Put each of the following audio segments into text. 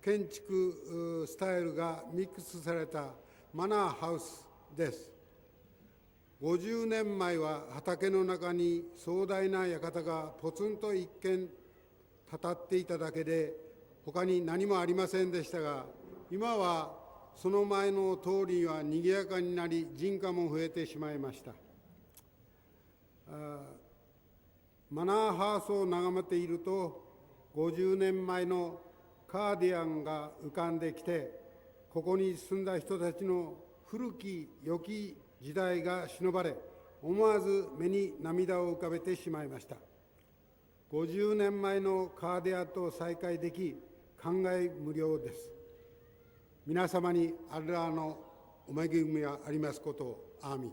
建築スタイルがミックスされたマナーハウスです。50年前は畑の中に壮大な館がポツンと一軒たたっていただけで、他に何もありませんでしたが、今はその前の通りはにぎやかになり、人家も増えてしまいました。マナーハウスを眺めていると、50年前のカーディアンが浮かんできて、ここに住んだ人たちの古き良き時代が忍ばれ、思わず目に涙を浮かべてしまいました。50年前のカーディアンと再会でき、感慨無量です。皆様にアッラーのお恵みがありますことを。アーミン。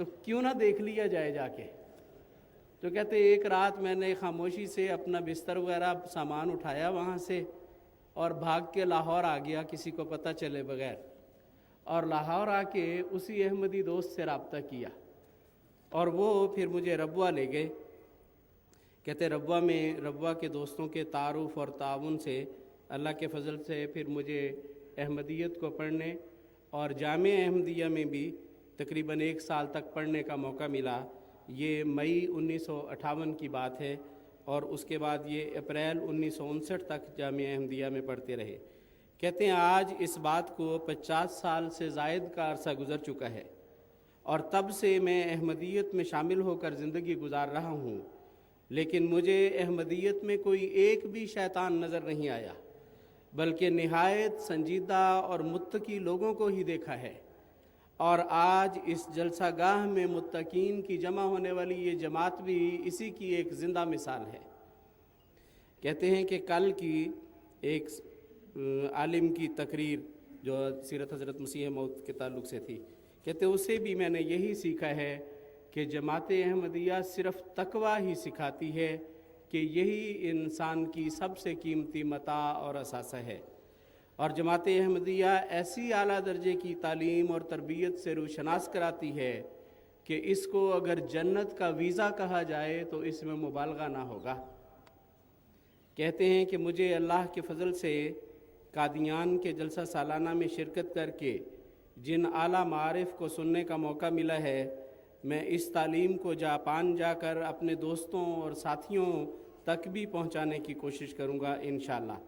تو کیوں نہ دیکھ لیا جائے جا کے. تو کہتے ایک رات میں نے خاموشی سے اپنا بستر وغیرہ سامان اٹھایا وہاں سے اور بھاگ کے لاہور آ گیا کسی کو پتہ چلے بغیر, اور لاہور آ کے اسی احمدی دوست سے رابطہ کیا اور وہ پھر مجھے ربوہ لے گئے. کہتے ربوہ کے دوستوں کے تعارف اور تعاون سے اللہ کے فضل سے پھر مجھے احمدیت کو پڑھنے اور جامعہ احمدیہ میں بھی تقریباً 1 سال تک پڑھنے کا موقع ملا. یہ مئی 1958 کی بات ہے, اور اس کے بعد یہ اپریل 1959 تک جامعہ احمدیہ میں پڑھتے رہے. کہتے ہیں آج اس بات کو 50 سال سے زائد کا عرصہ گزر چکا ہے, اور تب سے میں احمدیت میں شامل ہو کر زندگی گزار رہا ہوں, لیکن مجھے احمدیت میں کوئی ایک بھی شیطان نظر نہیں آیا, بلکہ نہایت سنجیدہ اور متقی لوگوں کو ہی دیکھا ہے. اور آج اس جلسہ گاہ میں متقین کی جمع ہونے والی یہ جماعت بھی اسی کی ایک زندہ مثال ہے. کہتے ہیں کہ کل کی ایک عالم کی تقریر جو سیرت حضرت مسیح موعود کے تعلق سے تھی, کہتے اسے بھی میں نے یہی سیکھا ہے کہ جماعت احمدیہ صرف تقویٰ ہی سکھاتی ہے کہ یہی انسان کی سب سے قیمتی متاع اور اثاثہ ہے, اور جماعت احمدیہ ایسی اعلیٰ درجے کی تعلیم اور تربیت سے روشناس کراتی ہے کہ اس کو اگر جنت کا ویزا کہا جائے تو اس میں مبالغہ نہ ہوگا. کہتے ہیں کہ مجھے اللہ کے فضل سے قادیان کے جلسہ سالانہ میں شرکت کر کے جن اعلیٰ معارف کو سننے کا موقع ملا ہے, میں اس تعلیم کو جاپان جا کر اپنے دوستوں اور ساتھیوں تک بھی پہنچانے کی کوشش کروں گا انشاءاللہ.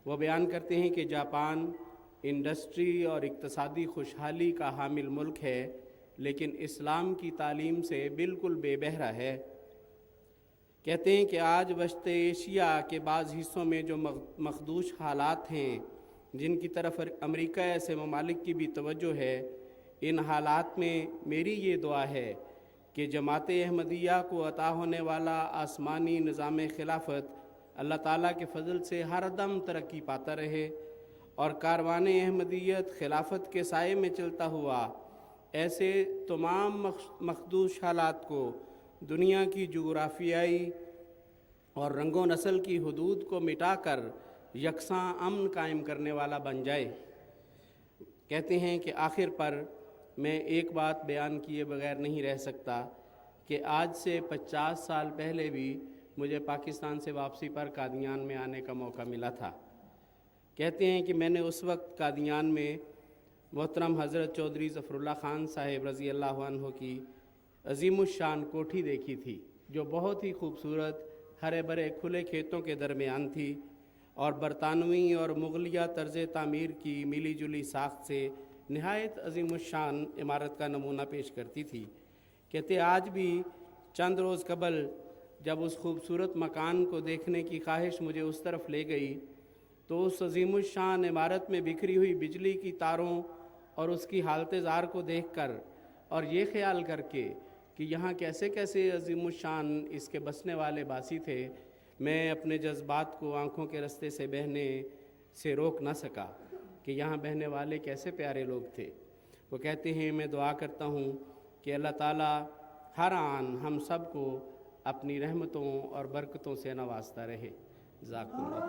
وہ بیان کرتے ہیں کہ جاپان انڈسٹری اور اقتصادی خوشحالی کا حامل ملک ہے, لیکن اسلام کی تعلیم سے بالکل بے بہرا ہے. کہتے ہیں کہ آج وسط ایشیا کے بعض حصوں میں جو مخدوش حالات ہیں, جن کی طرف امریکہ ایسے ممالک کی بھی توجہ ہے, ان حالات میں میری یہ دعا ہے کہ جماعت احمدیہ کو عطا ہونے والا آسمانی نظام خلافت اللہ تعالیٰ کے فضل سے ہر دم ترقی پاتا رہے, اور کاروان احمدیت خلافت کے سائے میں چلتا ہوا ایسے تمام مخدوش حالات کو دنیا کی جغرافیائی اور رنگ و نسل کی حدود کو مٹا کر یکساں امن قائم کرنے والا بن جائے. کہتے ہیں کہ آخر پر میں ایک بات بیان کیے بغیر نہیں رہ سکتا کہ آج سے 50 سال پہلے بھی مجھے پاکستان سے واپسی پر قادیان میں آنے کا موقع ملا تھا. کہتے ہیں کہ میں نے اس وقت قادیان میں محترم حضرت چودھری ظفر اللہ خان صاحب رضی اللہ عنہ کی عظیم الشان کوٹھی دیکھی تھی, جو بہت ہی خوبصورت ہرے بھرے کھلے کھیتوں کے درمیان تھی, اور برطانوی اور مغلیہ طرز تعمیر کی ملی جلی ساخت سے نہایت عظیم الشان عمارت کا نمونہ پیش کرتی تھی. کہتے آج بھی چند روز قبل جب اس خوبصورت مکان کو دیکھنے کی خواہش مجھے اس طرف لے گئی, تو اس عظیم الشان عمارت میں بکھری ہوئی بجلی کی تاروں اور اس کی حالت زار کو دیکھ کر اور یہ خیال کر کے کہ یہاں کیسے کیسے عظیم الشان اس کے بسنے والے باسی تھے, میں اپنے جذبات کو آنکھوں کے رستے سے بہنے سے روک نہ سکا کہ یہاں بہنے والے کیسے پیارے لوگ تھے. وہ کہتے ہیں میں دعا کرتا ہوں کہ اللہ تعالیٰ ہر آن ہم سب کو اپنی رحمتوں اور برکتوں سے نوازتا رہے. جزاکم اللہ.